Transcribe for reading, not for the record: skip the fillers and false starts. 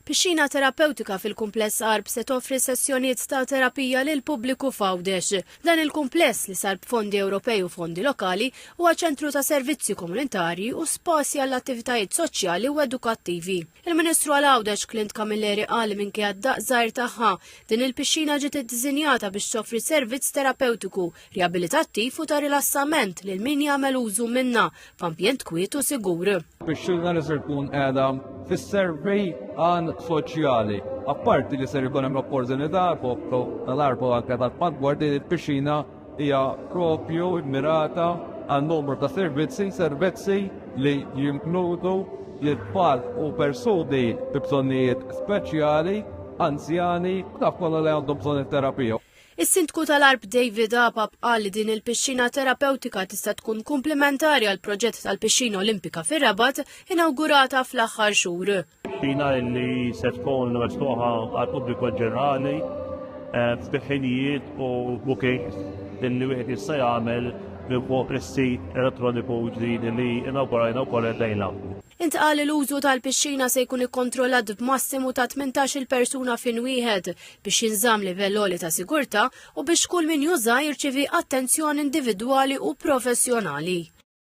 Pixxina terapeutika fil-kumpless Arb se toffri sessjonijiet ta' terapija lil pubbliku f'Għawdex. Dan il-kumpless li sar b'fondi Ewropej u fondi lokali huwa ċentru ta' servizzi komunitarji u spazji għall attivitajiet soċjali u edukattivi. Il-Ministru għal Għawdex Clint Camilleri qal minkejja d-daqq żgħir tagħha din il-pixxina ġiet iddiżinjata biex toffri servizz terapeutiku, riabilitattiv u ta' rilassament lil min jagħmel użu minnha f'ambjent kwiet u sigur. Pixxina li ser tkun qiegħda fis-servej għan soċjali. Apparti li ser ikun hemm opportunità tal-arbo anke tal-madwar din il-pixxina hija propju immirata għal numru ta' servizzi li jinkludu l-tfal u persuni bi bżonnijiet speċjali, anzjani, taf kollha li għandhom bżonn it-terapija. Is-Sindku tal-Arb David Apap qal li din il-pixxina terapeutika tista' tkun komplementari għal proġett tal-pixxina Olimpika fir-Rabat inawgurata fl-aħħar xhur. Pixxina li se tkun miftuħa għal pubbliku ġenerali f'biħinijiet u bookings li wieħed jista' jagħmel fuq is-sit elettroniku ġdid li inawgurajna wkoll lejla. Intqal l-użu tal-pixxina se jkun ikkontrollat b'massimu ta' 18-il persuna fin wieħed biex jinżamm livell għoli ta' sigurtà u biex kull min juża jirċievi attenzjoni individwali u professjonali.